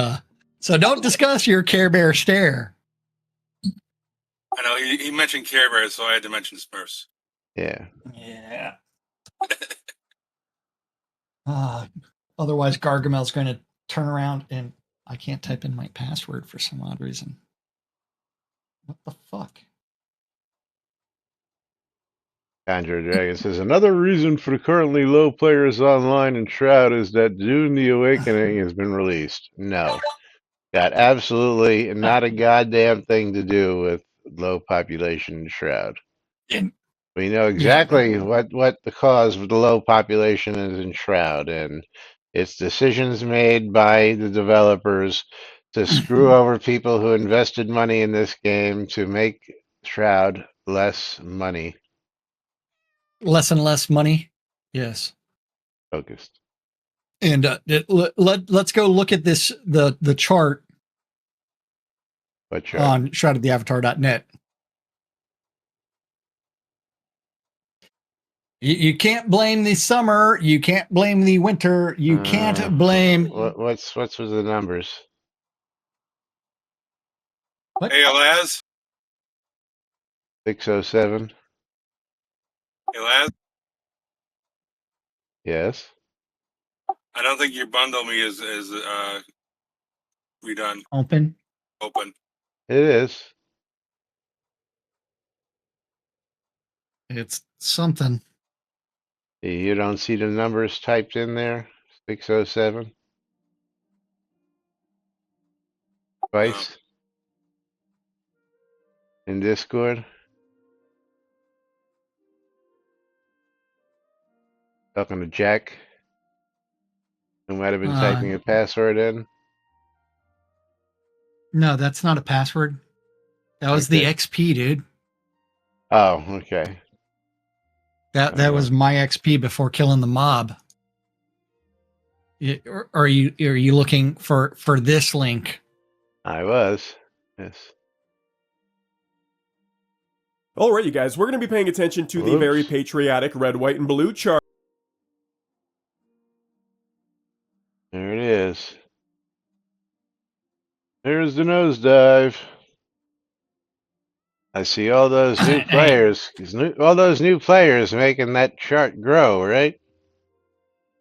so don't discuss your Care Bear stare. I know he mentioned Care Bears, so I had to mention Smurfs. Yeah. Yeah. Otherwise, Gargamel's going to turn around and I can't type in my password for some odd reason. What the fuck? Andrew Dragon says another reason for the currently low players online in Shroud is that Dune: The Awakening has been released. No, got absolutely not a goddamn thing to do with low population in Shroud. We know exactly what the cause of the low population is in Shroud, and it's decisions made by the developers to screw over people who invested money in this game to make Shroud less money Less and less money. Yes. focused. And let's go look at this the chart But sure. on shroudoftheavatar.net. You can't blame the summer. You can't blame the winter. You can't blame. What's with the numbers? What? ALAS? 607. ALAS? Yes. I don't think your bundle me is redone. Open. It is. It's something. You don't see the numbers typed in there? 607. Twice. In Discord. Talking to Jack, who might have been typing a password in. No, that's not a password. That was the XP, dude. Oh, okay. That was my XP before killing the mob. Are you looking for this link? I was. Yes. All right, you guys, we're going to be paying attention to the very patriotic red, white, and blue chart. There it is. There's the nosedive. I see all those new players. All those new players making that chart grow, right?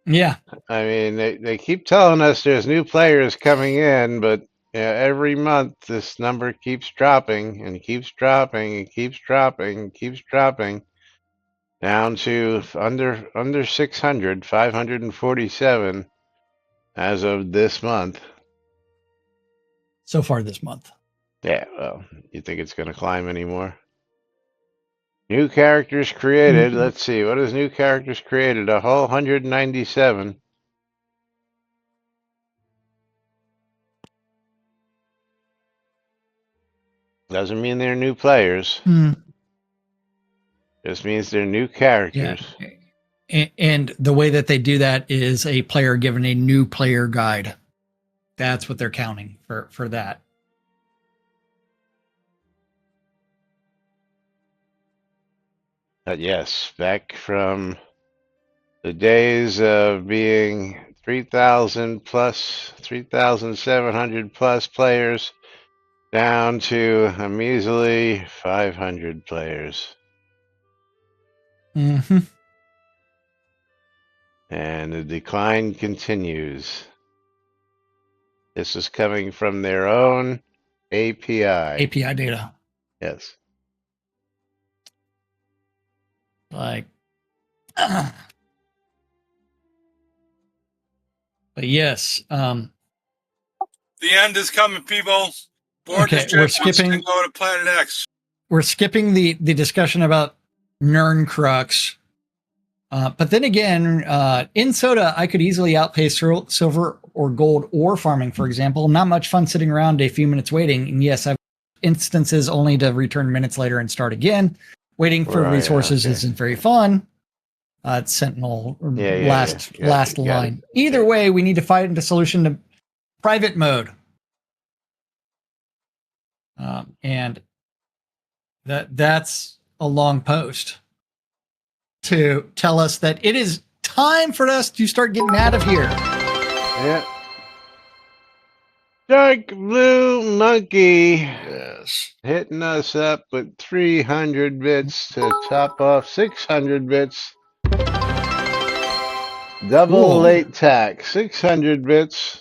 Yeah. I mean, they keep telling us there's new players coming in, but every month this number keeps dropping and keeps dropping and keeps dropping and keeps dropping down to under 600, 547 as of this month. So far this month. Yeah, well, you think it's going to climb anymore? New characters created. Let's see. What is new characters created? A whole 197. Doesn't mean they're new players. Just means they're new characters. Yeah. And the way that they do that is a player given a new player guide. That's what they're counting for that. But yes, back from the days of being 3,000 plus, 3,700 plus players down to a measly 500 players. Mm-hmm. And the decline continues. This is coming from their own API. API data. Yes. Like, but yes. The end is coming, people. Okay, we're skipping. Go to Planet X. We're skipping the discussion about Nern Crux. But then again, in Soda, I could easily outpace silver or gold ore farming, for example. Not much fun sitting around a few minutes waiting. And yes, I've instances only to return minutes later and start again. Waiting for resources isn't very fun. It's Sentinel last line. Either way, we need to find a solution to private mode. And that's a long post to tell us that it is time for us to start getting out of here. Yeah. Dark Blue Monkey. Yes. Hitting us up with 300 bits to top off 600 bits. Double late tax, 600 bits.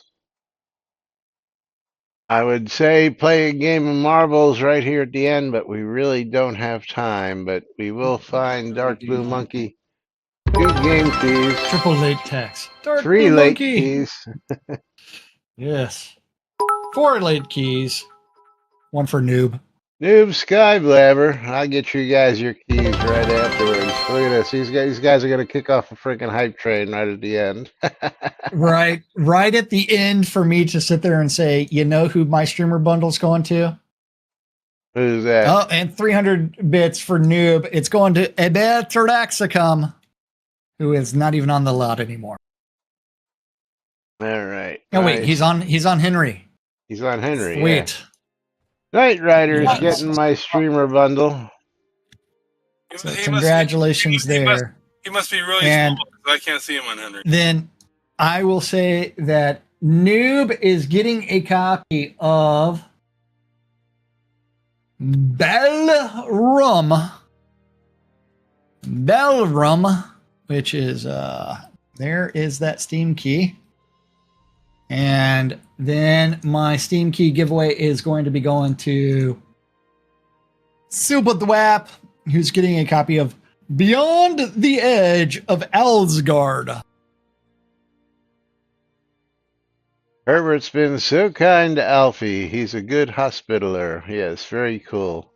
I would say play a game of marbles right here at the end, but we really don't have time. But we will find Dark Blue Monkey. 2 game keys. Triple late tax. Dark 3 Blue late Monkey. keys. Yes. 4 late keys. 1 for noob. Noob Skyblabber. I'll get you guys your keys right afterwards. Look at this. These guys are going to kick off a freaking hype train right at the end. right at the end for me to sit there and say, you know who my streamer bundle's going to? Who's that? Oh, and 300 bits for noob. It's going to Eber Taraxacum, who is not even on the lot anymore. All right. Oh, wait, he's on Henry. He's on Henry. Sweet. Yeah. Knight Rider's getting my streamer bundle. So congratulations there. He must be really small because I can't see him on Henry. Then I will say that Noob is getting a copy of Bellrum, which is there is that Steam key. And then my Steam key giveaway is going to be going to Super Dwap, who's getting a copy of Beyond the Edge of Alsgard. Herbert's been so kind to Alfie. He's a good hospitaler. Yes, very cool.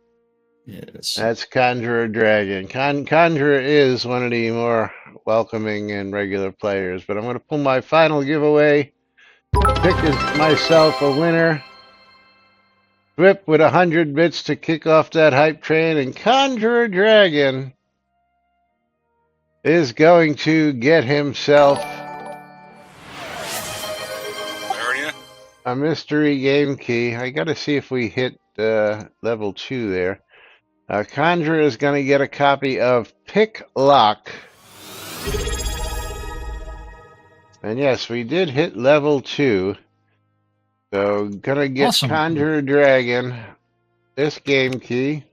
Yes. That's Conjurer Dragon. Conjurer is one of the more welcoming and regular players, but I'm going to pull my final giveaway. Pick myself a winner. Whip with 100 bits to kick off that hype train, and Conjurer Dragon is going to get himself Area. a mystery game key. I got to see if we hit level 2 there. Conjurer is going to get a copy of Pick Lock. And yes, we did hit level 2. So, gonna get Awesome. Conjurer Dragon, this game key.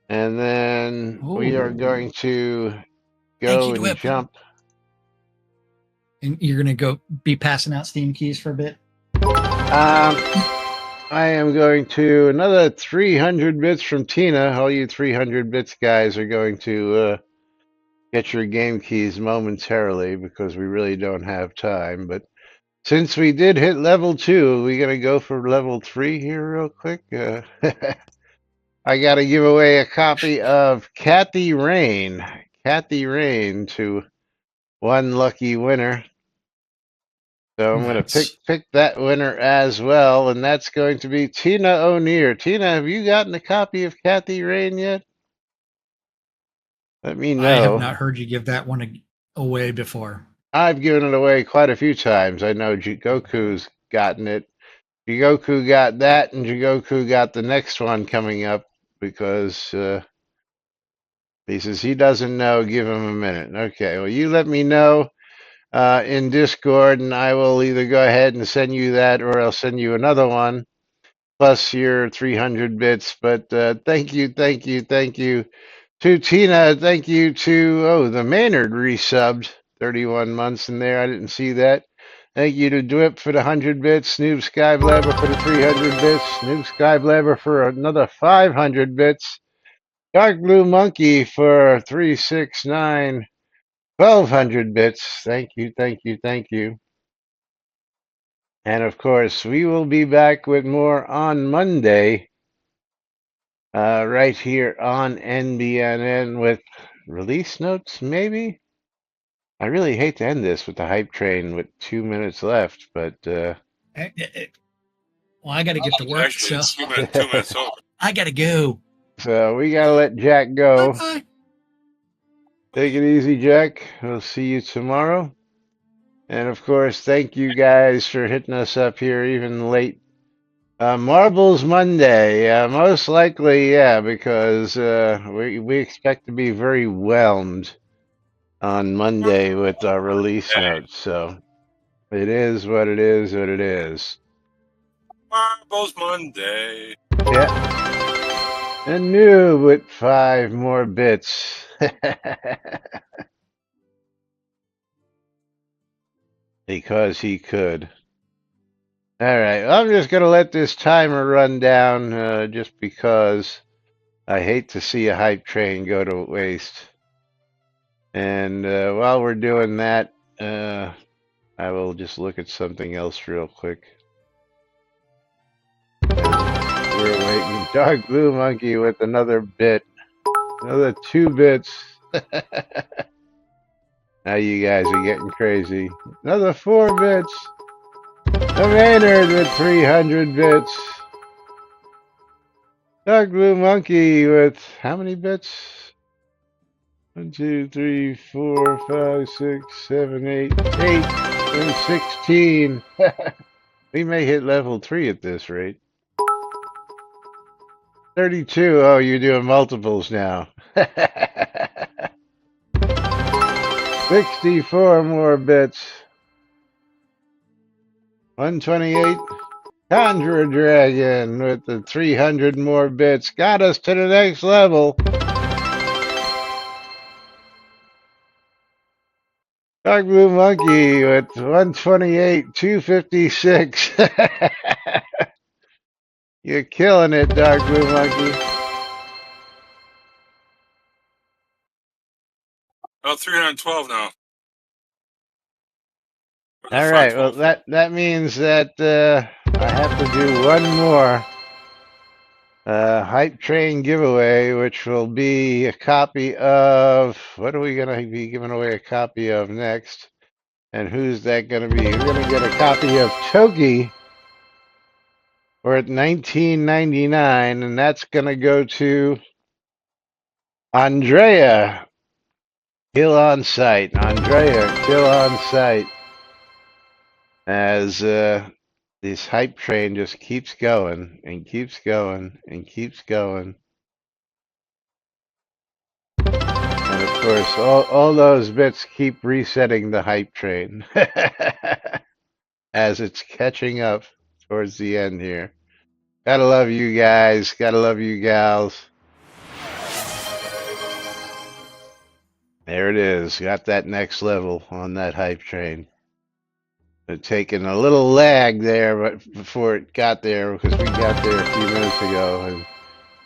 And then we are Ooh. going to Thank go you, and Whip. jump. And you're gonna go be passing out Steam keys for a bit. I am going to another 300 bits from Tina. All you 300 bits guys are going to get your game keys momentarily because we really don't have time. But since we did hit level 2, we're going to go for level 3 here real quick. I got to give away a copy of Kathy Rain. Kathy Rain to one lucky winner. So I'm going to pick that winner as well, and that's going to be Tina O'Neill. Tina, have you gotten a copy of Kathy Rain yet? Let me I have know. not heard you give that one away before. I've given it away quite a few times. I know Jigoku's gotten it. Jigoku got that, and Jigoku got the next one coming up because he says he doesn't know. Give him a minute. Okay, well, you let me know in Discord, and I will either go ahead and send you that or I'll send you another one plus your 300 bits. But thank you to Tina. Thank you to, the Maynard resubbed 31 months in there. I didn't see that. Thank you to Dwip for the 100 bits, Noob Skyblabber for the 300 bits, Noob Skyblabber for another 500 bits, Dark Blue Monkey for 369, 1200 bits. Thank you. And of course, we will be back with more on Monday, right here on NBNN with release notes, maybe? I really hate to end this with the hype train with 2 minutes left, but Well, I got to get to work, Actually, it's so 2 minutes over. I got to go. so we gotta let Jack go. Bye-bye. Take it easy, Jack. We'll see you tomorrow. And of course, thank you guys for hitting us up here even late. Marbles Monday, most likely, yeah, because we expect to be very whelmed on Monday with our release notes. So it is what it is. Marbles Monday. Yeah. And new with 5 more bits. Because he could. All right, I'm just going to let this timer run down just because I hate to see a hype train go to waste. And while we're doing that, I will just look at something else real quick. We're waiting. Dark Blue Monkey with another bit. Another 2 bits. Now you guys are getting crazy. Another 4 bits. The Maynard with 300 bits. Dark Blue Monkey with how many bits? 1, 2, 3, 4, 5, 6, 7, 8, 8, and 16. We may hit level 3 at this rate. 32. Oh, you're doing multiples now. 64 more bits. 128. Conjurer Dragon with the 300 more bits. Got us to the next level. Dark Blue Monkey with 128, 256. You're killing it, Dark Blue Monkey. Oh, 312 now. All right, well that means that I have to do one more hype train giveaway, which will be a copy of what are we gonna be giving away a copy of next? And who's that gonna be? We're gonna get a copy of Togi. We're at $19.99, and that's gonna go to Andrea. Kill on sight. Andrea, kill on sight. As this hype train just keeps going and keeps going and keeps going. And of course, all those bits keep resetting the hype train as it's catching up towards the end here. Gotta love you guys. Gotta love you gals. There it is. Got that next level on that hype train. It taken a little lag there, but before it got there, because we got there a few minutes ago, and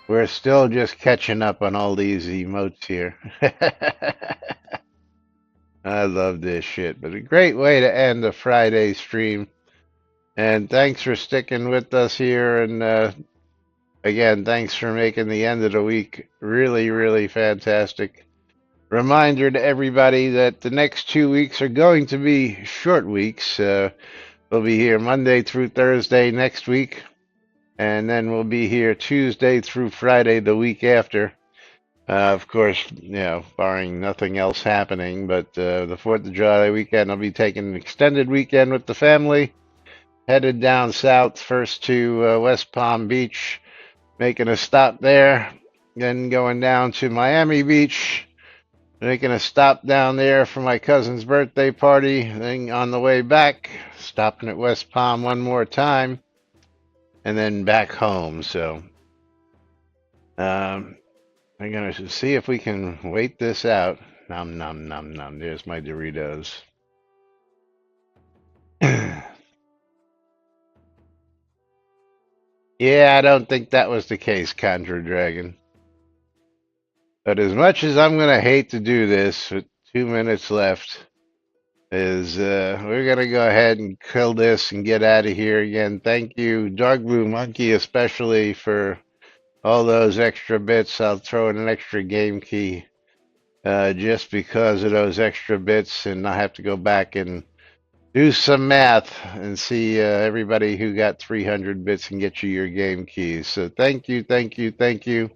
we're still just catching up on all these emotes here. I love this shit, but a great way to end a Friday stream. And thanks for sticking with us here. And again, thanks for making the end of the week really, really fantastic. Reminder to everybody that the next 2 weeks are going to be short weeks. We'll be here Monday through Thursday next week, and then we'll be here Tuesday through Friday the week after. Of course, barring nothing else happening, but the 4th of July weekend, I'll be taking an extended weekend with the family. Headed down south first to West Palm Beach, making a stop there, then going down to Miami Beach, making a stop down there for my cousin's birthday party, then on the way back, stopping at West Palm one more time, and then back home. So I'm going to see if we can wait this out. Nom, nom, nom, nom. There's my Doritos. Yeah, I don't think that was the case, Contra Dragon. But as much as I'm going to hate to do this, with 2 minutes left, is we're going to go ahead and kill this and get out of here again. Thank you, Dark Blue Monkey, especially for all those extra bits. I'll throw in an extra game key just because of those extra bits, and I have to go back and do some math and see everybody who got 300 bits and get you your game keys. So thank you, thank you, thank you.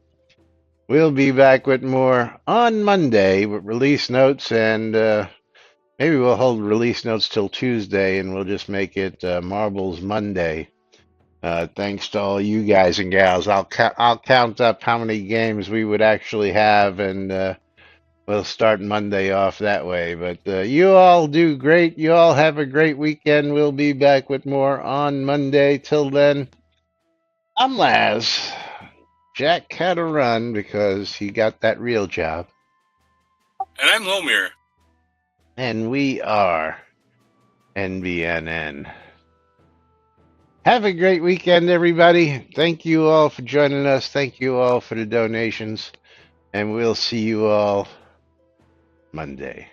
We'll be back with more on Monday with release notes, and maybe we'll hold release notes till Tuesday, and we'll just make it Marbles Monday. Thanks to all you guys and gals. I'll count up how many games we would actually have, and we'll start Monday off that way. But you all do great. You all have a great weekend. We'll be back with more on Monday. Till then, I'm Laz. Jack had to run because he got that real job. And I'm Lomir. And we are NBNN. Have a great weekend, everybody. Thank you all for joining us. Thank you all for the donations. And we'll see you all Monday.